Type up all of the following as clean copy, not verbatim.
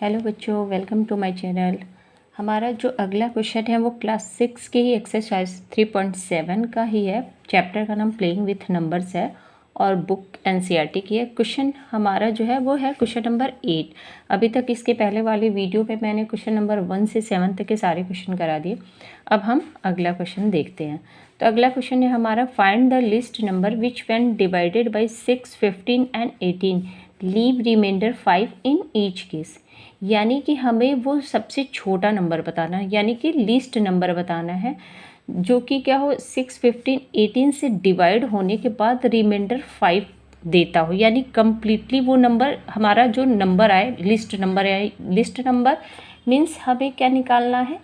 Hello बच्चों, welcome to my channel. हमारा जो अगला क्वेश्चन है वो क्लास 6 के ही एक्सरसाइज 3.7 का ही है। चैप्टर का नाम प्लेइंग विथ नंबर्स है और बुक एनसीईआरटी की है। क्वेश्चन हमारा जो है वो है क्वेश्चन नंबर 8। अभी तक इसके पहले वाली वीडियो पे मैंने क्वेश्चन नंबर 1 से 7 तक के सारे क्वेश्चन करा दिए। अब हम अगला क्वेश्चन देखते हैं। तो अगला क्वेश्चन है हमारा, find the list number which when divided by 6, 15 and 18 leave remainder 5 in each case. यानी कि हमें वो सबसे छोटा नंबर बताना है, यानी कि लीस्ट नंबर बताना है जो कि क्या हो 6, 15, 18 से डिवाइड होने के बाद रिमाइंडर 5 देता हो। यानी कम्प्लीटली वो नंबर हमारा जो नंबर आए, लिस्ट नंबर आए। लिस्ट नंबर मीन्स हमें क्या निकालना है,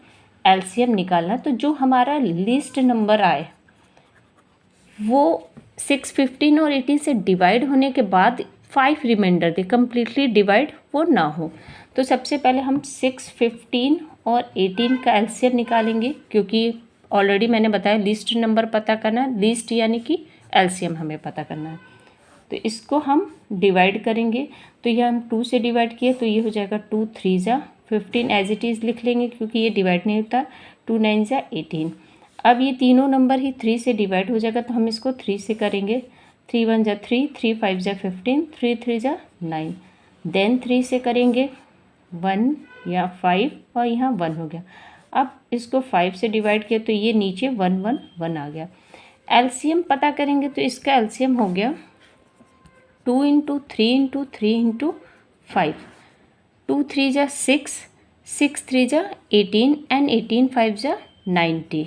एलसीएम निकालना। तो जो हमारा लिस्ट नंबर आए वो 6, 15 और 18 से डिवाइड होने के बाद 5 रिमाइंडर दे, कम्प्लीटली डिवाइड वो ना हो। तो सबसे पहले हम 6, 15 और 18 का एलसीएम निकालेंगे, क्योंकि ऑलरेडी मैंने बताया लिस्ट नंबर पता करना है, लिस्ट यानी कि एलसीएम हमें पता करना है। तो इसको हम डिवाइड करेंगे। तो ये हम 2 से डिवाइड किए तो ये हो जाएगा 2 3 जा 15 एज इट इज़ लिख लेंगे, क्योंकि ये डिवाइड नहीं होता। 2 9 जा 18। अब ये तीनों नंबर ही 3 से डिवाइड हो जाएगा, तो हम इसको 3 से करेंगे। 3 1 जा 3, 3 5 जा 15, 3 3 जा 9। देन 3 से करेंगे 1 या 5 और यहाँ 1 हो गया। अब इसको 5 से डिवाइड किया तो ये नीचे 1 1 1 आ गया। एलसीएम पता करेंगे तो इसका एलसीएम हो गया 2 इंटू 3 इंटू 3 इंटू 5। 2 3 जा 6, 6 3 जा 18 एंड 18 5 जा 90।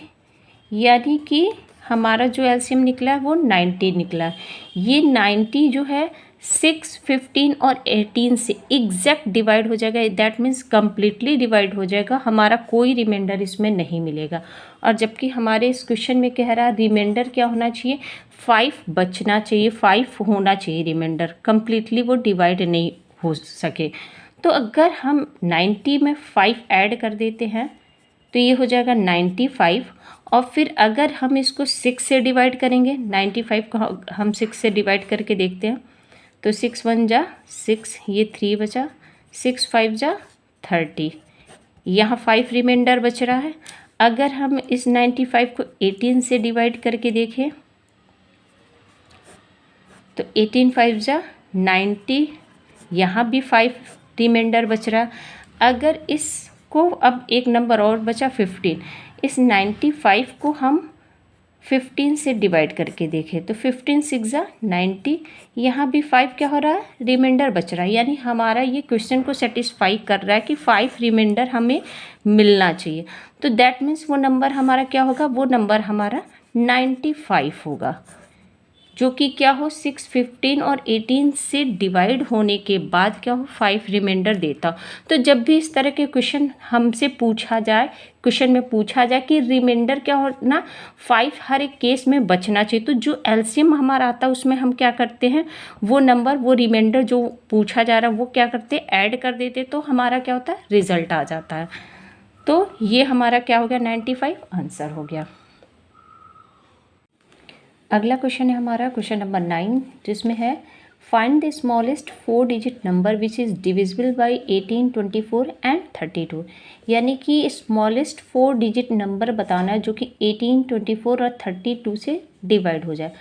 यानी कि हमारा जो एलसीएम निकला है वो 90 निकला है। ये 90 जो है 6, 15 और 18 से एग्जैक्ट डिवाइड हो जाएगा। दैट मीन्स कम्प्लीटली डिवाइड हो जाएगा, हमारा कोई रिमाइंडर इसमें नहीं मिलेगा। और जबकि हमारे इस क्वेश्चन में कह रहा है रिमाइंडर क्या होना चाहिए, 5 बचना चाहिए, 5 होना चाहिए रिमाइंडर, कम्प्लीटली वो डिवाइड नहीं हो सके। तो अगर हम 90 में 5 ऐड कर देते हैं तो ये हो जाएगा 95। और फिर अगर हम इसको 6 से डिवाइड करेंगे, 95 को हम 6 से डिवाइड करके देखते हैं तो 6 1 जा 6, ये 3 बचा, 6 5 जा 30, यहाँ 5 रिमाइंडर बच रहा है। अगर हम इस 95 को 18 से डिवाइड करके देखें तो 18 5 जा 90, यहाँ भी 5 रिमाइंडर बच रहा। अगर इसको अब एक नंबर और बचा 15, इस 95 को हम 15 से डिवाइड करके देखें तो 15 6 जा 90, यहाँ भी 5 क्या हो रहा है, रिमाइंडर बच रहा है। यानी हमारा ये क्वेश्चन को सेटिस्फाई कर रहा है कि 5 रिमाइंडर हमें मिलना चाहिए। तो दैट मीन्स वो नंबर हमारा क्या होगा, वो नंबर हमारा 95 होगा, जो कि क्या हो 6, 15 और 18 से डिवाइड होने के बाद क्या हो 5 रिमाइंडर देता। तो जब भी इस तरह के क्वेश्चन हमसे पूछा जाए, क्वेश्चन में पूछा जाए कि रिमाइंडर क्या हो ना 5 हर एक केस में बचना चाहिए, तो जो एलसीएम हमारा आता है उसमें हम क्या करते हैं, वो नंबर वो रिमाइंडर जो पूछा जा रहा है वो क्या करते हैं, ऐड कर देते, तो हमारा क्या होता है, रिजल्ट आ जाता है। तो ये हमारा क्या हो गया, 95 आंसर हो गया। अगला क्वेश्चन है हमारा क्वेश्चन नंबर 9, जिसमें है find the smallest 4 digit number which is divisible by 18, 24 and 32। यानी कि स्मॉलेस्ट 4 डिजिट नंबर बताना है जो कि 18, 24 और 32 से डिवाइड हो जाए।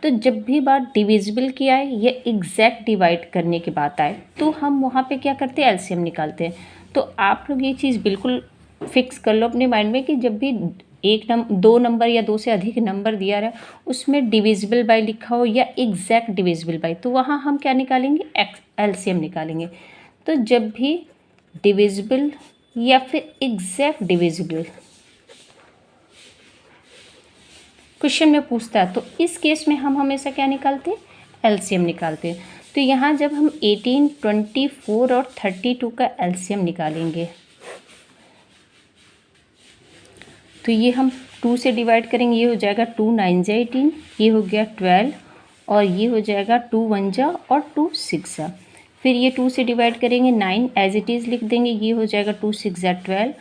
तो जब भी बात डिविजिबल की आए या एग्जैक्ट डिवाइड करने की बात आए तो हम वहाँ पे क्या करते हैं, एलसीएम निकालते हैं। तो आप लोग ये चीज़ बिल्कुल फिक्स कर लो अपने माइंड में कि जब भी दो नंबर या 2 से अधिक नंबर दिया रहा है उसमें डिविजिबल बाय लिखा हो या एग्जैक्ट डिविजिबल बाय, तो वहाँ हम क्या निकालेंगे, एलसीएम निकालेंगे। तो जब भी डिविजिबल या फिर एग्जैक्ट डिविजिबल क्वेश्चन में पूछता है तो इस केस में हम हमेशा क्या निकालते हैं, एलसीएम निकालते हैं। तो यहाँ जब हम 18, 24 और 32 का एलसीएम निकालेंगे तो ये हम 2 से डिवाइड करेंगे, ये हो जाएगा 2 9 जा 18, ये हो गया 12 और ये हो जाएगा 2 1 जा और 2 6 जा। फिर ये 2 से डिवाइड करेंगे, 9 एज इट इज़ लिख देंगे, ये हो जाएगा 2 6 जा 12,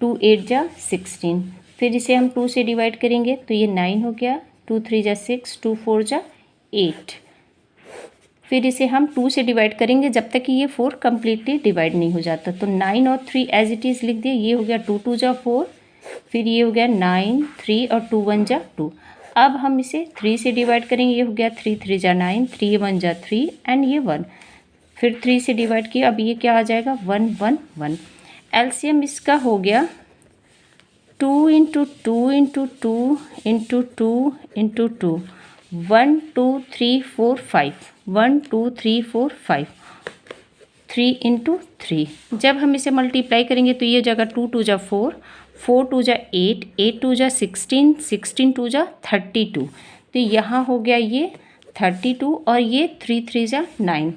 2 8 जा 16। फिर इसे हम 2 से डिवाइड करेंगे तो ये 9 हो गया, 2 3 जा 6, 2 4 जा 8। फिर इसे हम 2 से डिवाइड करेंगे जब तक कि ये 4 कम्प्लीटली डिवाइड नहीं हो जाता। तो 9 और 3 एज इट इज़ लिख दिए। ये हो गया 2 2 जा 4, फिर ये हो गया 9, 3 और 2 1 जा 2। अब हम इसे 3 से डिवाइड करेंगे। ये हो गया 3 3 जा 9, 3 1 जा 3 एंड ये 1। फिर 3 से डिवाइड किया। अब ये क्या आ जाएगा 1 1 1। एलसीएम इसका हो गया 2 into 2 into 2 into 2 into 2, 1 2 3 4 5, 1 2 3 4 5, 3 into 3। जब हम इसे मल्टीप्लाई करेंगे तो ये जगह 2 2 जा 4, 4 2 जा 8, 8 2 जा 16, 16 2 जा 32। तो यहाँ हो गया ये 32 और ये 3 3 जा 9।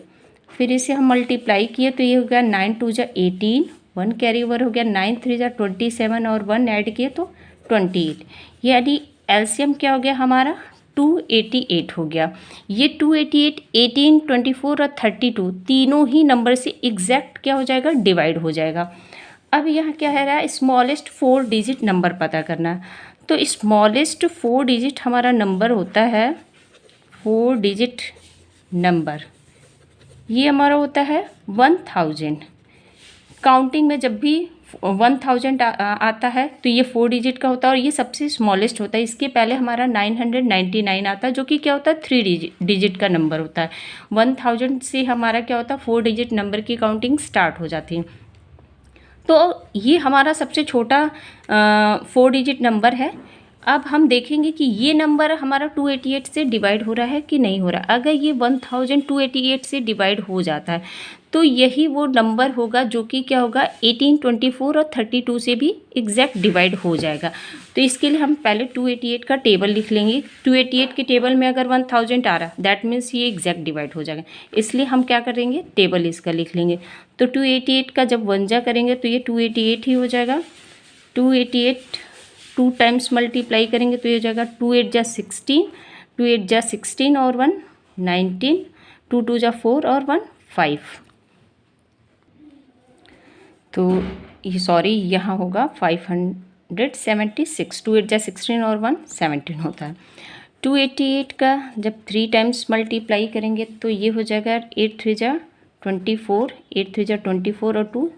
फिर इसे हम मल्टीप्लाई किए तो ये हो गया 9 2 जा 18, 1 कैरी ओवर हो गया, 9 3 जा 27 और 1 ऐड किए तो 28। यानी एलसीएम क्या हो गया हमारा 288 हो गया। ये 288 18 24 और 32 तीनों ही नंबर से एग्जैक्ट क्या हो जाएगा डिवाइड हो जाएगा। अब यहाँ क्या है रहा स्मॉलेस्ट 4 डिजिट नंबर पता करना। तो स्मॉलेस्ट 4 डिजिट हमारा नंबर होता है 4 डिजिट नंबर, ये हमारा होता है 1000। काउंटिंग में जब भी 1000 आता है तो ये 4 डिजिट का होता है और ये सबसे स्मॉलेस्ट होता है। इसके पहले हमारा 999 आता है जो कि क्या होता है 3 डिजिट का नंबर होता है। 1000 से हमारा क्या होता है 4 डिजिट नंबर की काउंटिंग स्टार्ट हो जाती है। तो ये हमारा सबसे छोटा 4 डिजिट नंबर है। अब हम देखेंगे कि ये नंबर हमारा 288 से डिवाइड हो रहा है कि नहीं हो रहा। अगर ये 1000 288 से डिवाइड हो जाता है तो यही वो नंबर होगा जो कि क्या होगा 18 24 और 32 से भी एग्जैक्ट डिवाइड हो जाएगा। तो इसके लिए हम पहले 288 का टेबल लिख लेंगे। 288 के टेबल में अगर 1000 आ रहा दैट मीन्स ये एग्जैक्ट डिवाइड हो जाएगा, इसलिए हम क्या करेंगे टेबल इसका लिख लेंगे। तो 288 का जब 1 जा करेंगे तो ये 288 ही हो जाएगा। 288 2 टाइम्स मल्टीप्लाई करेंगे तो ये हो जाएगा 2 8 जा 16, 2 8 जा 16 और 1 19, 2 2 जा 4 और 1 5। तो ये सॉरी यहाँ होगा 576, 2 8 जा 16 और 1 17 होता है। 288 का जब 3 टाइम्स मल्टीप्लाई करेंगे तो ये हो जाएगा 8 3 जा 24, 8 3 जा 24 और 2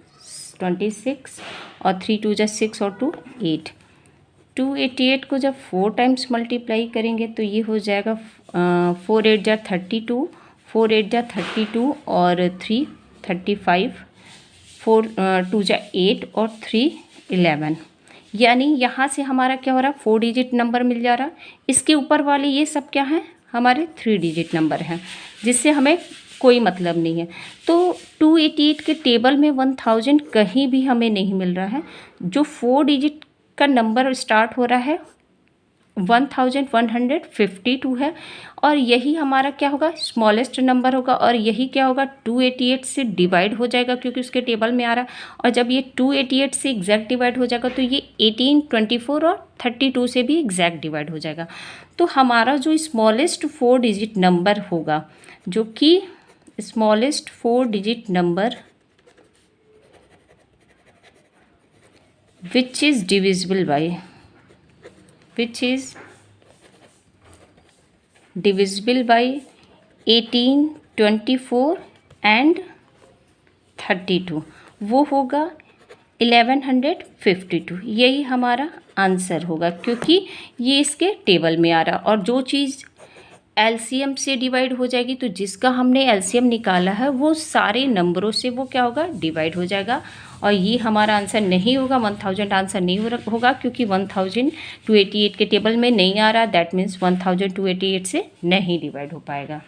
26 और 3 2 जा 6 और 2 8। 288 को जब 4 टाइम्स मल्टीप्लाई करेंगे तो ये हो जाएगा 4 8 जा 32, 4 8 जा 32 और 3 35, 4 2 जा 8 और 3 11। यानी यहाँ से हमारा क्या हो रहा है 4 डिजिट नंबर मिल जा रहा। इसके ऊपर वाले ये सब क्या हैं हमारे 3 डिजिट नंबर हैं जिससे हमें कोई मतलब नहीं है। तो 288 के टेबल में 1000 कहीं भी हमें नहीं मिल रहा है। जो 4 डिजिट का नंबर स्टार्ट हो रहा है 1152 है और यही हमारा क्या होगा स्मॉलेस्ट नंबर होगा और यही क्या होगा 288 से डिवाइड हो जाएगा क्योंकि उसके टेबल में आ रहा है। और जब ये 288 से एग्जैक्ट डिवाइड हो जाएगा तो ये 18 24 और 32 से भी एग्जैक्ट डिवाइड हो जाएगा। तो हमारा जो स्मॉलेस्ट 4 डिजिट नंबर होगा जो कि smallest 4 digit number which is divisible by 18 24 and 32 वो होगा 1152। यही हमारा आंसर होगा क्योंकि ये इसके टेबल में आ रहा। और जो चीज़ एलसीएम से डिवाइड हो जाएगी तो जिसका हमने एलसीएम निकाला है वो सारे नंबरों से वो क्या होगा डिवाइड हो जाएगा। और ये हमारा आंसर नहीं होगा 1000 आंसर नहीं होगा क्योंकि 1000 288 के टेबल में नहीं आ रहा। दैट मीन्स 1000 288 से नहीं डिवाइड हो पाएगा।